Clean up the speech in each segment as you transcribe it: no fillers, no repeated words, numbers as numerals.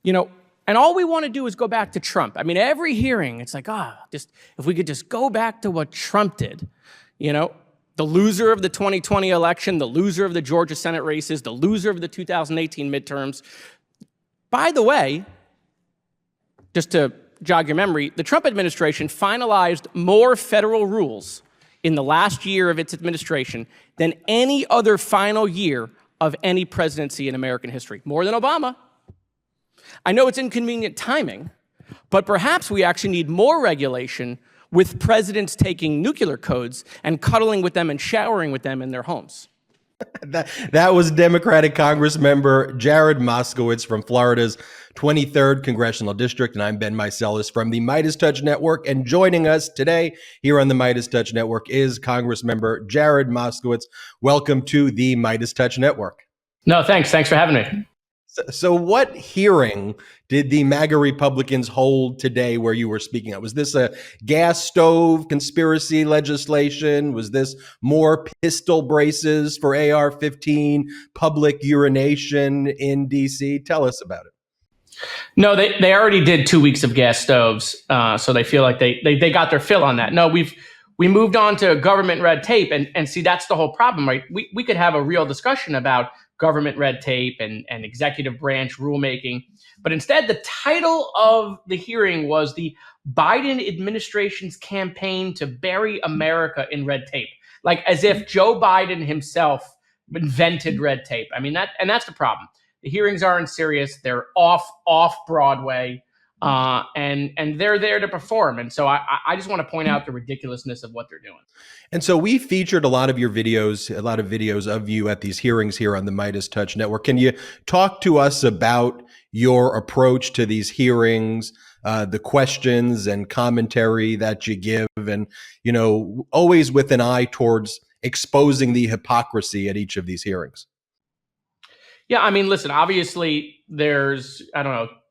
You know, and all we want to do is go back to Trump. I mean, every hearing, it's like, just if we could just go back to what Trump did, you know, the loser of the 2020 election, the loser of the Georgia Senate races, the loser of the 2018 midterms. By the way, just to jog your memory, the Trump administration finalized more federal rules in the last year of its administration than any other final year of any presidency in American history. More than Obama. I know it's inconvenient timing, but perhaps we actually need more regulation with presidents taking nuclear codes and cuddling with them and showering with them in their homes. That was Democratic Congressmember Jared Moskowitz from Florida's 23rd Congressional District. And I'm Ben Meiselas from the MeidasTouch Network. And joining us today here on the MeidasTouch Network is Congressmember Jared Moskowitz. Welcome to the MeidasTouch Network. No, thanks. Thanks for having me. So what hearing did the MAGA Republicans hold today where you were speaking at? Was this a gas stove conspiracy legislation? Was this more pistol braces for AR-15, public urination in D.C.? Tell us about it. No, they already did 2 weeks of gas stoves, so they feel like they got their fill on that. No, we moved on to government red tape, and see, that's the whole problem, right? We could have a real discussion about government red tape and executive branch rulemaking. But instead, the title of the hearing was the Biden administration's campaign to bury America in red tape, like as if Joe Biden himself invented red tape. I mean, that's the problem. The hearings aren't serious. They're off Broadway, and they're there to perform. And so I just want to point out the ridiculousness of what they're doing. And so we featured a lot of videos of you at these hearings here on the MeidasTouch Network. Can you talk to us about your approach to these hearings, the questions and commentary that you give, and, you know, always with an eye towards exposing the hypocrisy at each of these hearings? Yeah, I mean, listen, obviously there's,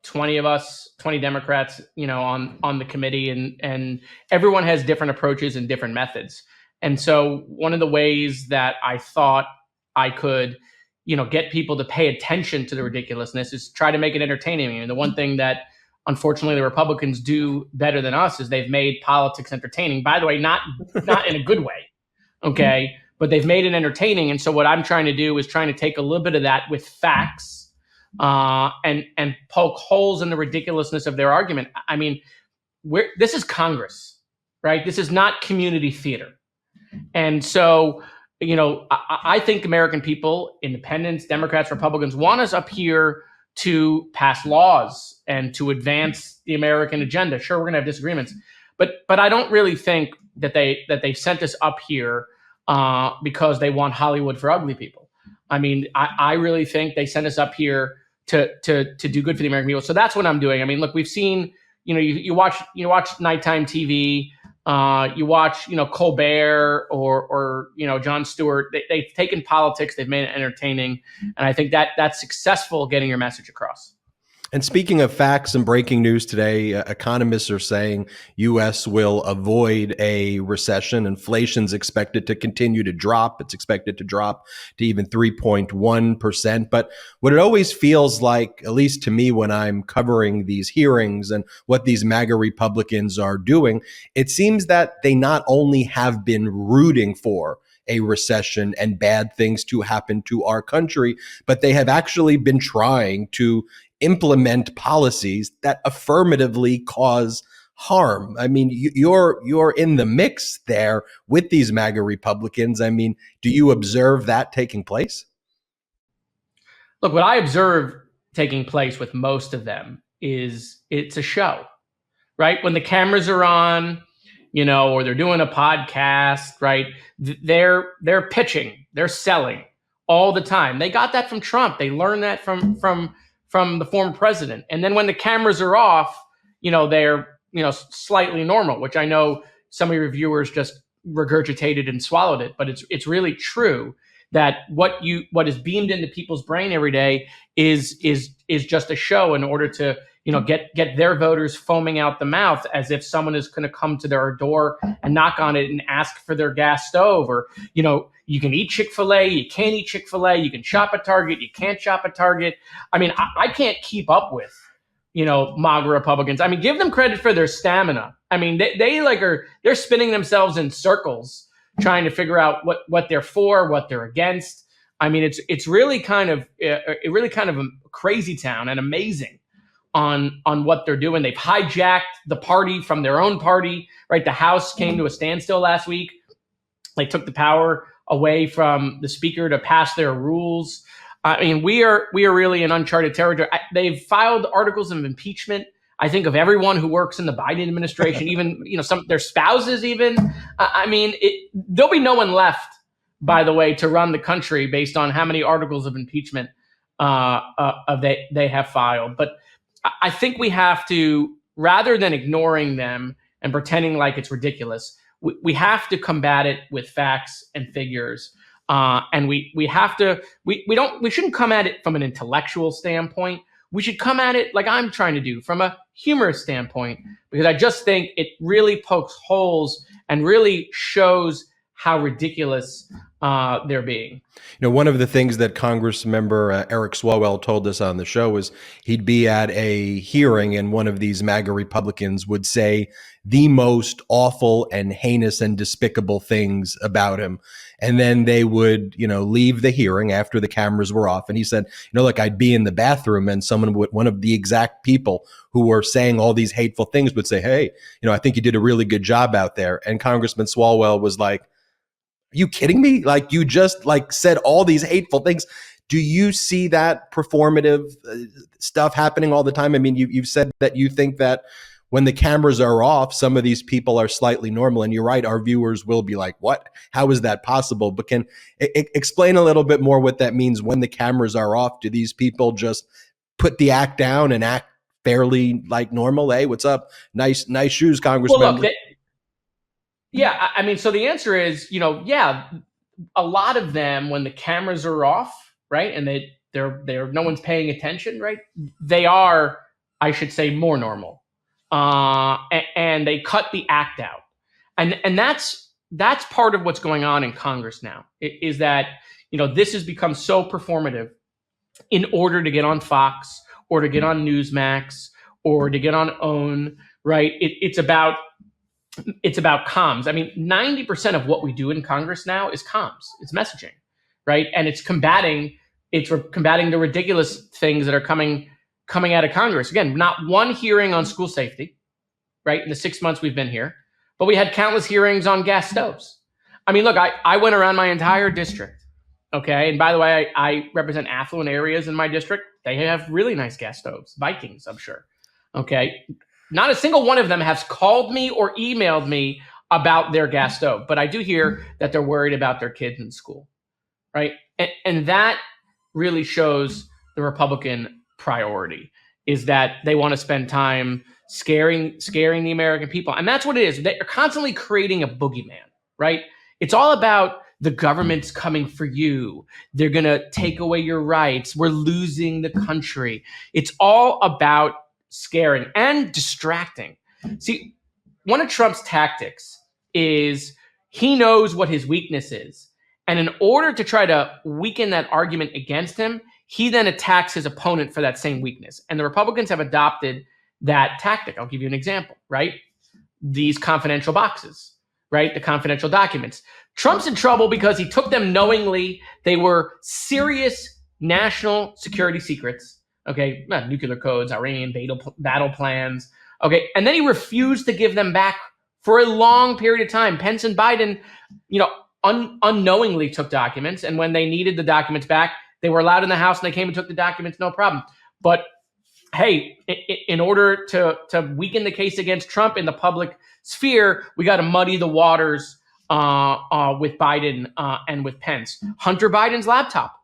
20 of us, 20 Democrats, on the committee, and everyone has different approaches and different methods. And so one of the ways that I thought I could, get people to pay attention to the ridiculousness is try to make it entertaining. And the one thing that unfortunately the Republicans do better than us is they've made politics entertaining. By the way, not in a good way. Okay. But they've made it entertaining. And so what I'm trying to do is trying to take a little bit of that with facts and poke holes in the ridiculousness of their argument. I mean, this is Congress, right? This is not community theater. And so, I think American people, independents, Democrats, Republicans, want us up here to pass laws and to advance the American agenda. Sure, we're going to have disagreements, but I don't really think that they sent us up here because they want Hollywood for ugly people. I mean, I really think they sent us up here to do good for the American people. So that's what I'm doing. I mean, look, we've seen, you watch nighttime TV, you watch, Colbert or Jon Stewart. They've taken politics, they've made it entertaining, and I think that's successful getting your message across. And speaking of facts and breaking news today, economists are saying U.S. will avoid a recession. Inflation's expected to continue to drop. It's expected to drop to even 3.1%. But what it always feels like, at least to me when I'm covering these hearings and what these MAGA Republicans are doing, it seems that they not only have been rooting for a recession and bad things to happen to our country, but they have actually been trying to implement policies that affirmatively cause harm. I mean, you're in the mix there with these MAGA Republicans. I mean, do you observe that taking place? Look, what I observe taking place with most of them is it's a show, right? When the cameras are on, or they're doing a podcast, right? They're pitching, they're selling all the time. They got that from Trump. They learned that from the former president. And then when the cameras are off, they're, slightly normal, which I know some of your viewers just regurgitated and swallowed it, but it's really true that what is beamed into people's brain every day is just a show in order to, get their voters foaming out the mouth as if someone is going to come to their door and knock on it and ask for their gas stove, or, you can eat Chick-fil-A, you can't eat Chick-fil-A, you can shop at Target, you can't shop at Target. I mean, I can't keep up with MAGA Republicans. I mean, give them credit for their stamina. I mean, they're spinning themselves in circles trying to figure out what they're for, what they're against. I mean, it's really kind of a crazy town and amazing on what they're doing. They've hijacked the party from their own party, right? The House came to a standstill last week. They took the power away from the speaker to pass their rules. I mean, we are really in uncharted territory. They've filed articles of impeachment, I think, of everyone who works in the Biden administration, even some their spouses. Even I mean, there'll be no one left, by the way, to run the country based on how many articles of impeachment they have filed. But I think we have to, rather than ignoring them and pretending like it's ridiculous, we have to combat it with facts and figures. And we shouldn't come at it from an intellectual standpoint. We should come at it like I'm trying to do, from a humorous standpoint, because I just think it really pokes holes and really shows how ridiculous they're being. One of the things that Congress member Eric Swalwell told us on the show was he'd be at a hearing and one of these MAGA Republicans would say the most awful and heinous and despicable things about him. And then they would, leave the hearing after the cameras were off. And he said, look, I'd be in the bathroom and one of the exact people who were saying all these hateful things would say, hey, I think you did a really good job out there. And Congressman Swalwell was like, are you kidding me? Like, you just said all these hateful things. Do you see that performative stuff happening all the time? I mean, you've said that you think that when the cameras are off, some of these people are slightly normal. And you're right, our viewers will be like, what? How is that possible? But can explain a little bit more what that means when the cameras are off? Do these people just put the act down and act fairly like normal? Hey, what's up? Nice shoes, Congressman. Well, look, yeah, I mean, so the answer is, a lot of them, when the cameras are off, right, and they're no one's paying attention, right, they are, I should say, more normal, and they cut the act out, and that's part of what's going on in Congress now, is that this has become so performative in order to get on Fox or to get on Newsmax or to get on OWN, right? It's about comms. I mean, 90% of what we do in Congress now is comms. It's messaging, right? And it's combating the ridiculous things that are coming out of Congress. Again, not one hearing on school safety, right, in the 6 months we've been here, but we had countless hearings on gas stoves. I mean, look, I went around my entire district, okay? And by the way, I represent affluent areas in my district. They have really nice gas stoves, Vikings, I'm sure, okay? Not a single one of them has called me or emailed me about their gas stove, but I do hear that they're worried about their kids in school, right? And that really shows the Republican priority, is that they want to spend time scaring the American people. And that's what it is. They're constantly creating a boogeyman, right? It's all about the government's coming for you. They're going to take away your rights. We're losing the country. It's all about scaring and distracting. See, one of Trump's tactics is he knows what his weakness is. And in order to try to weaken that argument against him, he then attacks his opponent for that same weakness. And the Republicans have adopted that tactic. I'll give you an example, right? These confidential boxes, right? The confidential documents. Trump's in trouble because he took them knowingly. They were serious national security secrets. Okay, nuclear codes, Iranian battle plans. Okay, and then he refused to give them back for a long period of time. Pence and Biden, unknowingly took documents, and when they needed the documents back, they were allowed in the House, and they came and took the documents, no problem. But hey, in order to weaken the case against Trump in the public sphere, we got to muddy the waters with Biden and with Pence. Hunter Biden's laptop.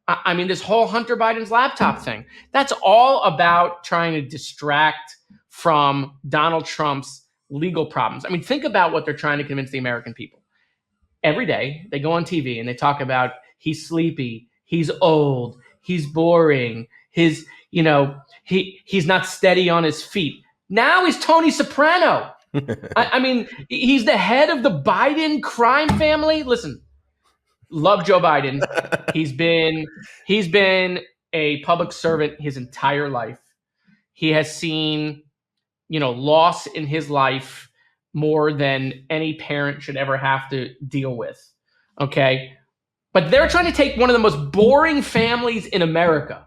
I mean, this whole Hunter Biden's laptop thing, that's all about trying to distract from Donald Trump's legal problems. I mean, think about what they're trying to convince the American people. Every day they go on TV and they talk about he's sleepy, he's old, he's boring, he's not steady on his feet. Now he's Tony Soprano. I mean, he's the head of the Biden crime family. Listen, love Joe Biden. He's been a public servant his entire life. He has seen, loss in his life more than any parent should ever have to deal with. Okay. But they're trying to take one of the most boring families in America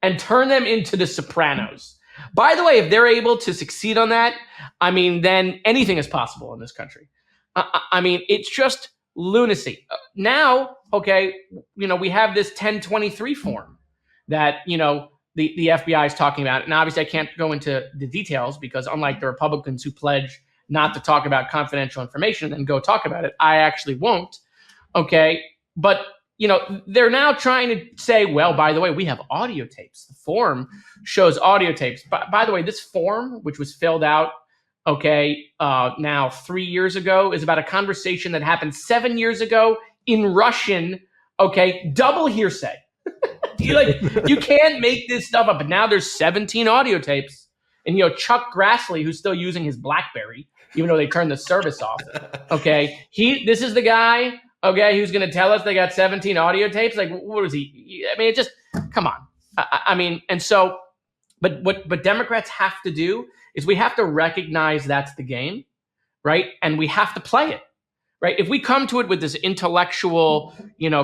and turn them into the Sopranos. By the way, if they're able to succeed on that, then anything is possible in this country. It's just lunacy. Now, okay, we have this 1023 form that, the FBI is talking about. And obviously, I can't go into the details because unlike the Republicans who pledge not to talk about confidential information and go talk about it, I actually won't. Okay. But, they're now trying to say, well, by the way, we have audio tapes. The form shows audio tapes. By the way, this form, which was filled out, now 3 years ago, is about a conversation that happened 7 years ago in Russian. Okay. Double hearsay. You can't make this stuff up. But now there's 17 audio tapes. And, Chuck Grassley, who's still using his BlackBerry, even though they turned the service off. Okay. This is the guy, okay, who's going to tell us they got 17 audio tapes. Like, what is he? It just, come on. And so, but what Democrats have to do is we have to recognize that's the game, right? And we have to play it, right? If we come to it with this intellectual,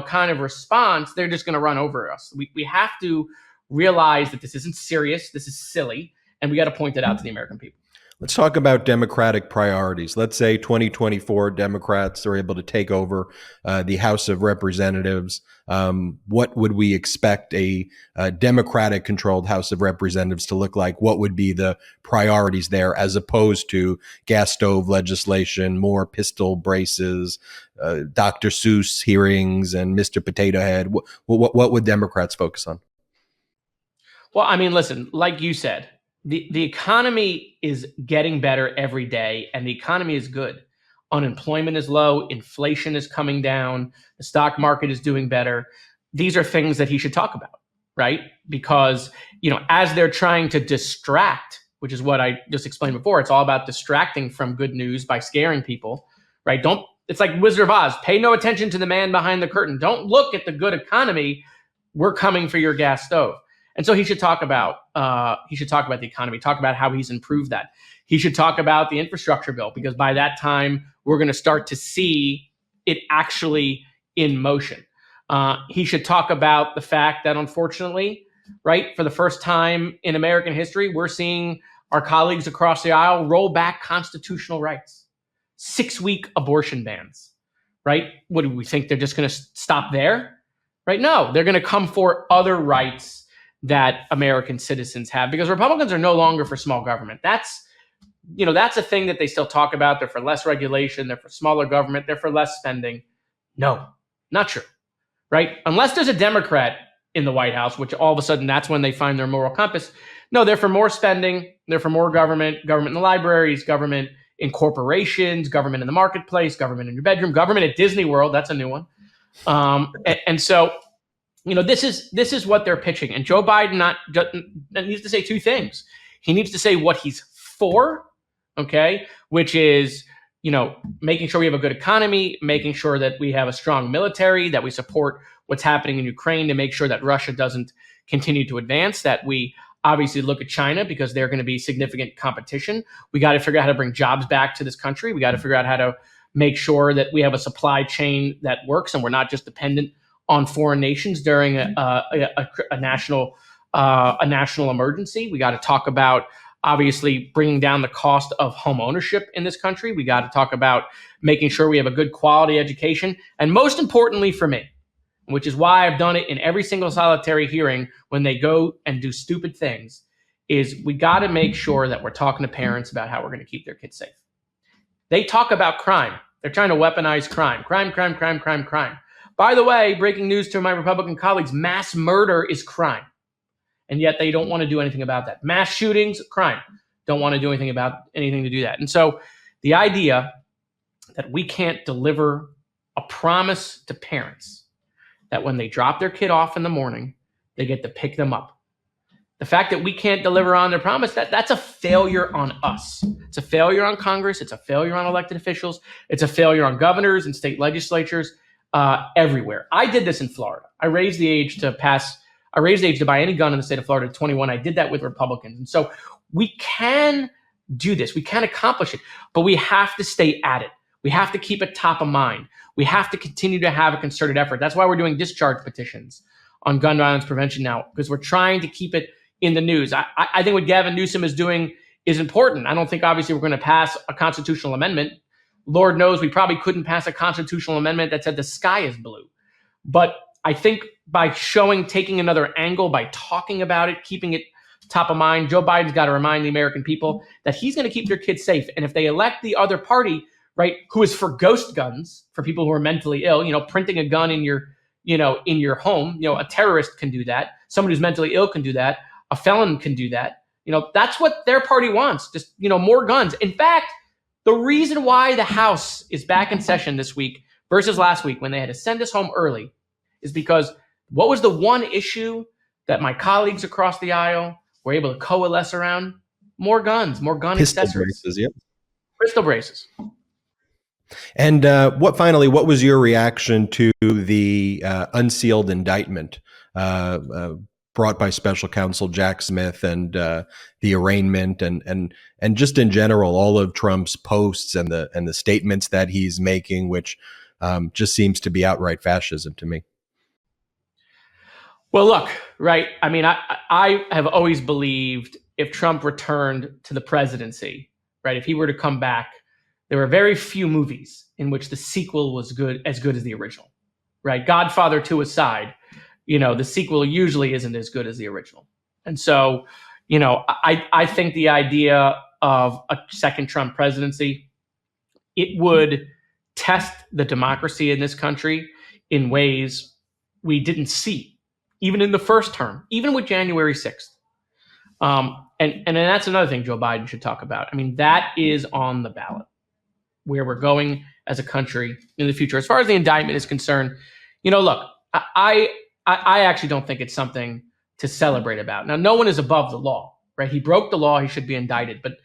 kind of response, they're just going to run over us. We have to realize that this isn't serious. This is silly. And we got to point it out to the American people. Let's talk about Democratic priorities. Let's say 2024 Democrats are able to take over the House of Representatives. What would we expect a Democratic-controlled House of Representatives to look like? What would be the priorities there as opposed to gas stove legislation, more pistol braces, Dr. Seuss hearings, and Mr. Potato Head? What would Democrats focus on? Well, listen, like you said, the economy is getting better every day, and the economy is good. Unemployment is low. Inflation is coming down. The stock market is doing better. These are things that he should talk about, right? Because, as they're trying to distract, which is what I just explained before, it's all about distracting from good news by scaring people, right? It's like Wizard of Oz. Pay no attention to the man behind the curtain. Don't look at the good economy. We're coming for your gas stove. And so he should talk about the economy, talk about how he's improved that. He should talk about the infrastructure bill, because by that time, we're going to start to see it actually in motion. He should talk about the fact that, unfortunately, right, for the first time in American history, we're seeing our colleagues across the aisle roll back constitutional rights, 6-week abortion bans, right? What do we think? They're just going to stop there, right? No, they're going to come for other rights that American citizens have, because Republicans are no longer for small government. That's a thing that they still talk about. They're for less regulation. They're for smaller government. They're for less spending. No, not true, right? Unless there's a Democrat in the White House, which all of a sudden that's when they find their moral compass. No, they're for more spending. They're for more government in the libraries, government in corporations, government in the marketplace, government in your bedroom, government at Disney World. That's a new one. And so, this is what they're pitching. And Joe Biden needs to say two things. He needs to say what he's for, okay, which is, making sure we have a good economy, making sure that we have a strong military, that we support what's happening in Ukraine to make sure that Russia doesn't continue to advance, that we obviously look at China because they're going to be significant competition. We got to figure out how to bring jobs back to this country. We got to figure out how to make sure that we have a supply chain that works and we're not just dependent on foreign nations during a national emergency. We got to talk about, obviously, bringing down the cost of home ownership in this country. We got to talk about making sure we have a good quality education. And most importantly for me, which is why I've done it in every single solitary hearing when they go and do stupid things, is we got to make sure that we're talking to parents about how we're going to keep their kids safe. They talk about crime. They're trying to weaponize crime. Crime. By the way, breaking news to my Republican colleagues, mass murder is crime. And yet they don't want to do anything about that. Mass shootings, crime. Don't want to do anything to do that. And so the idea that we can't deliver a promise to parents that when they drop their kid off in the morning, they get to pick them up. The fact that we can't deliver on their promise, that's a failure on us. It's a failure on Congress. It's a failure on elected officials. It's a failure on governors and state legislatures everywhere. I did this in Florida. I raised the age to pass I raised the age to buy any gun in the state of Florida to 21. I did that with Republicans. And so we can do this. We can accomplish it, but we have to stay at it. We have to keep it top of mind. We have to continue to have a concerted effort. That's why we're doing discharge petitions on gun violence prevention now, because we're trying to keep it in the news. I think what Gavin Newsom is doing is important. I don't think, obviously, we're going to pass a constitutional amendment. Lord knows we probably couldn't pass a constitutional amendment that said the sky is blue. But I think by taking another angle, by talking about it, keeping it top of mind, Joe Biden's got to remind the American people that he's going to keep their kids safe. And if they elect the other party, right, who is for ghost guns, for people who are mentally ill, printing a gun in your home, a terrorist can do that. Someone who's mentally ill can do that. A felon can do that. That's what their party wants. Just, more guns. In fact, the reason why the House is back in session this week versus last week when they had to send us home early is because what was the one issue that my colleagues across the aisle were able to coalesce around? More guns, more gun Pistol accessories. braces, yep. Pistol braces. And what was your reaction to the unsealed indictment brought by Special Counsel Jack Smith and the arraignment and just in general all of Trump's posts and the statements that he's making, which just seems to be outright fascism to me? Well, look, right. I mean, I have always believed if Trump returned to the presidency, right, if he were to come back, there were very few movies in which the sequel was as good as the original, right? Godfather 2 aside, the sequel usually isn't as good as the original. And so, I think the idea of a second Trump presidency, it would test the democracy in this country in ways we didn't see, even in the first term, even with January 6th. And that's another thing Joe Biden should talk about. I mean, that is on the ballot, where we're going as a country in the future. As far as the indictment is concerned, look, I actually don't think it's something to celebrate about. Now, no one is above the law, right? He broke the law. He should be indicted. But,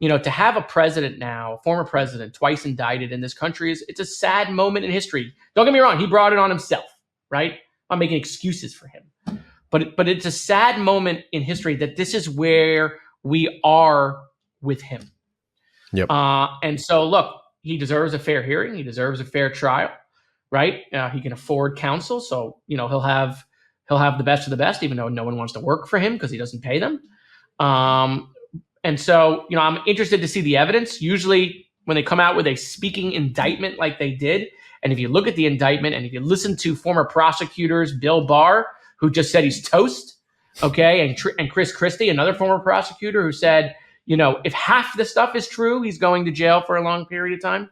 to have a president now, a former president, twice indicted in this country, it's a sad moment in history. Don't get me wrong. He brought it on himself, right? I'm not making excuses for him. But it's a sad moment in history that this is where we are with him. Yep. And so, look, he deserves a fair hearing. He deserves a fair trial, right? He can afford counsel, so he'll have the best of the best, even though no one wants to work for him because he doesn't pay them. And so, I'm interested to see the evidence. Usually, when they come out with a speaking indictment like they did, and if you look at the indictment, and if you listen to former prosecutors, Bill Barr, who just said he's toast, okay, and Chris Christie, another former prosecutor, who said, if half the stuff is true, he's going to jail for a long period of time.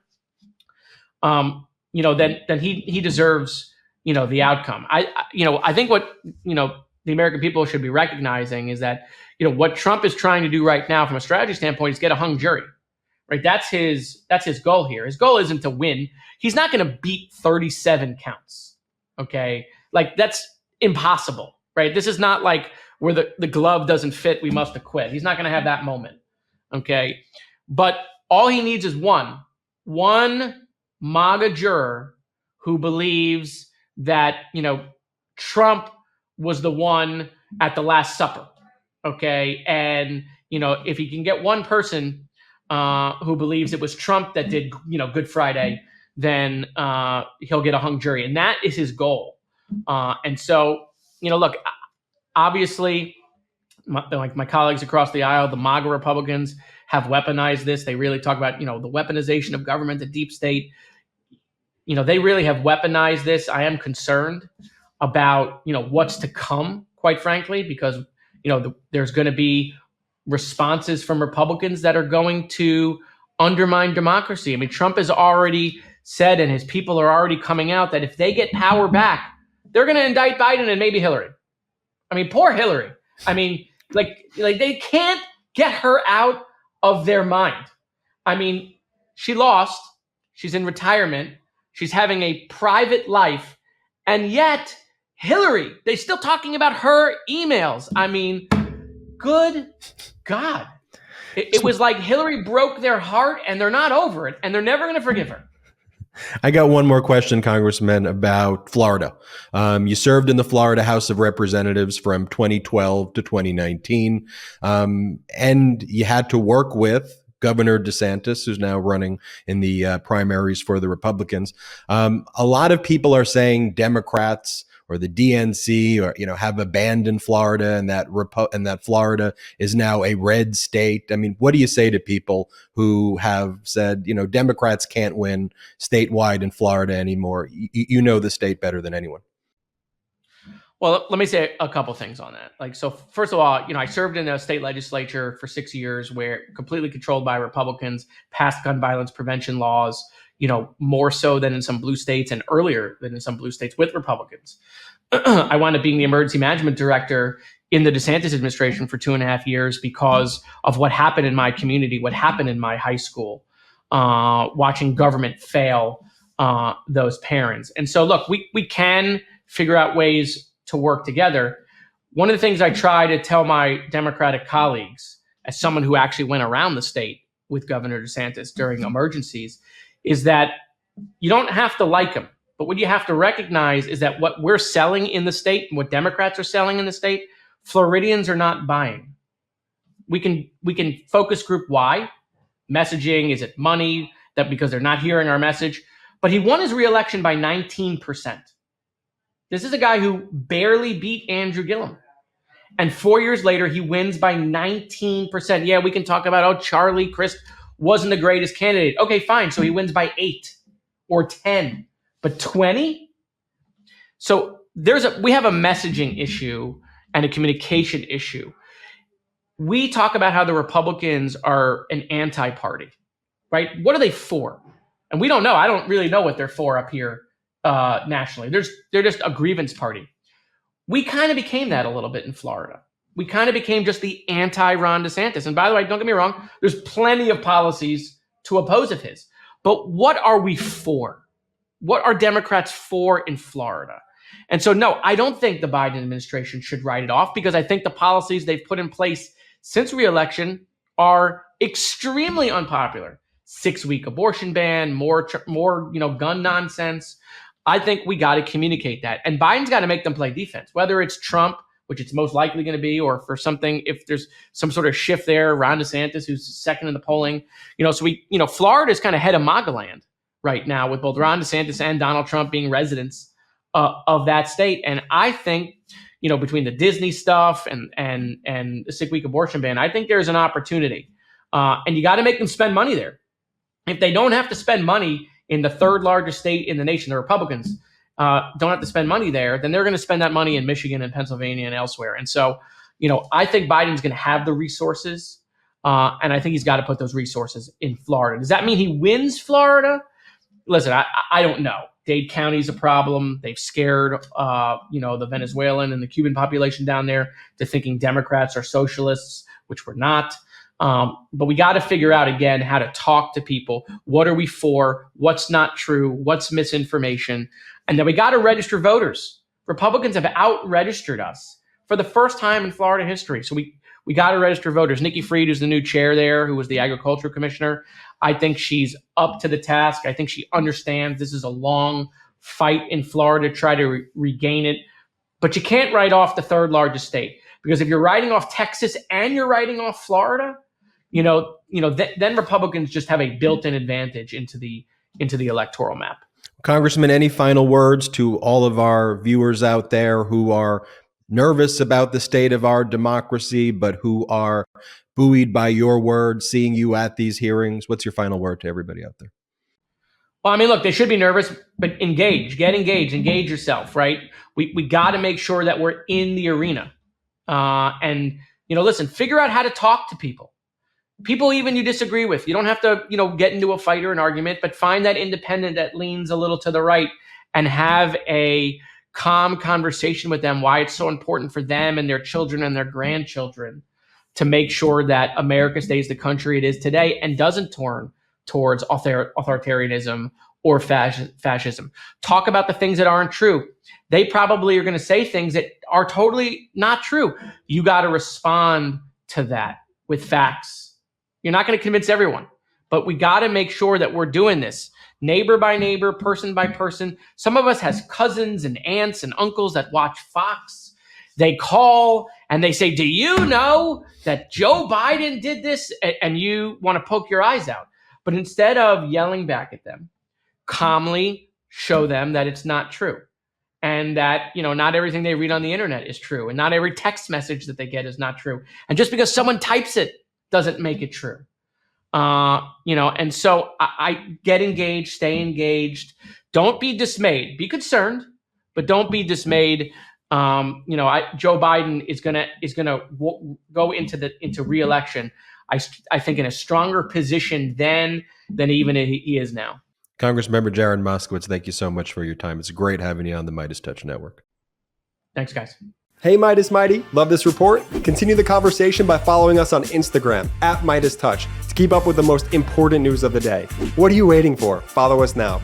Then he deserves, the outcome. I think what, the American people should be recognizing is that, what Trump is trying to do right now from a strategy standpoint is get a hung jury, right? That's his goal here. His goal isn't to win. He's not going to beat 37 counts. Okay. Like, that's impossible, right? This is not like where the glove doesn't fit, we must acquit. He's not going to have that moment. Okay. But all he needs is one MAGA juror who believes that, Trump was the one at the Last Supper. Okay. And, if he can get one person who believes it was Trump that did, Good Friday, then he'll get a hung jury. And that is his goal. And so, look, obviously, my colleagues across the aisle, the MAGA Republicans, have weaponized this. They really talk about, the weaponization of government, the deep state. They really have weaponized this. I am concerned about, what's to come, quite frankly, because, there's going to be responses from Republicans that are going to undermine democracy. I mean, Trump has already said, and his people are already coming out, that if they get power back, they're going to indict Biden and maybe Hillary. I mean, poor Hillary. I mean, like they can't get her out of their mind. I mean, she lost. She's in retirement. She's having a private life. And yet, Hillary, they're still talking about her emails. I mean, good God. It was like Hillary broke their heart and they're not over it and they're never going to forgive her. I got one more question, Congressman, about Florida. You served in the Florida House of Representatives from 2012 to 2019, and you had to work with Governor DeSantis, who's now running in the primaries for the Republicans. A lot of people are saying Democrats or the DNC or have abandoned Florida, and that Florida is now a red state. I mean, what do you say to people who have said, Democrats can't win statewide in Florida anymore? You know the state better than anyone. Well, let me say a couple things on that. So first of all, I served in a state legislature for 6 years where completely controlled by Republicans, passed gun violence prevention laws, more so than in some blue states and earlier than in some blue states with Republicans. I wound up being the emergency management director in the DeSantis administration for 2.5 years because of what happened in my community, what happened in my high school, watching government fail those parents. And so, look, we can figure out ways to work together. One of the things I try to tell my Democratic colleagues, as someone who actually went around the state with Governor DeSantis during emergencies, is that you don't have to like him. But what you have to recognize is that what we're selling in the state, what Democrats are selling in the state, Floridians are not buying. We can focus group why. Messaging, is it money? That because they're not hearing our message. But he won his reelection by 19%. This is a guy who barely beat Andrew Gillum. And 4 years later, he wins by 19%. Yeah, we can talk about, Charlie Crist wasn't the greatest candidate. Okay, fine. So he wins by 8 or 10. But 20? So we have a messaging issue and a communication issue. We talk about how the Republicans are an anti-party, right? What are they for? And we don't know. I don't really know what they're for up here nationally. They're just a grievance party. We kind of became that a little bit in Florida. We kind of became just the anti-Ron DeSantis. And by the way, don't get me wrong, there's plenty of policies to oppose of his. But what are we for? What are Democrats for in Florida? And so, no, I don't think the Biden administration should write it off because I think the policies they've put in place since re-election are extremely unpopular. 6-week abortion ban, more gun nonsense. I think we got to communicate that. And Biden's got to make them play defense, whether it's Trump, which it's most likely going to be, or for something, if there's some sort of shift there, Ron DeSantis, who's second in the polling. Florida is kind of head of MAGA land right now with both Ron DeSantis and Donald Trump being residents of that state. And I think, between the Disney stuff and the 6-week abortion ban, I think there's an opportunity. And you got to make them spend money there. If they don't have to spend money in the third largest state in the nation, the Republicans don't have to spend money there, then they're going to spend that money in Michigan and Pennsylvania and elsewhere. And so, I think Biden's going to have the resources, and I think he's got to put those resources in Florida. Does that mean he wins Florida? Listen, I don't know. Dade County's a problem. They've scared, the Venezuelan and the Cuban population down there to thinking Democrats are socialists, which we're not. But we got to figure out, again, how to talk to people. What are we for? What's not true? What's misinformation? And then we got to register voters. Republicans have out-registered us for the first time in Florida history. So we got to register voters. Nikki Fried, who's the new chair there, who was the agriculture commissioner, I think she's up to the task. I think she understands this is a long fight in Florida to try to regain it. But you can't write off the third largest state, because if you're writing off Texas and you're writing off Florida, then Republicans just have a built-in advantage into the electoral map. Congressman, any final words to all of our viewers out there who are nervous about the state of our democracy, but who are buoyed by your words, seeing you at these hearings? What's your final word to everybody out there? Well, I mean, look, they should be nervous, but engage engage yourself, right? We got to make sure that we're in the arena. And listen, figure out how to talk to people even you disagree with. You don't have to, get into a fight or an argument, but find that independent that leans a little to the right and have a calm conversation with them, why it's so important for them and their children and their grandchildren to make sure that America stays the country it is today and doesn't turn towards authoritarianism or fascism. Talk about the things that aren't true. They probably are going to say things that are totally not true. You got to respond to that with facts. You're not going to convince everyone, but we got to make sure that we're doing this. neighbor by neighbor, person by person. Some of us has cousins and aunts and uncles that watch Fox. They call and they say, do you know that Joe Biden did this? And you want to poke your eyes out. But instead of yelling back at them, calmly show them that it's not true. And that, not everything they read on the internet is true. And not every text message that they get is not true. And just because someone types it doesn't make it true. And so I get engaged, stay engaged. Don't be dismayed. Be concerned, but don't be dismayed. Joe Biden is gonna go into re-election. I think in a stronger position than even he is now. Congressmember Jared Moskowitz, thank you so much for your time. It's great having you on the MeidasTouch Network. Thanks, guys. Hey, Meidas Mighty, love this report? Continue the conversation by following us on Instagram @MeidasTouch to keep up with the most important news of the day. What are you waiting for? Follow us now.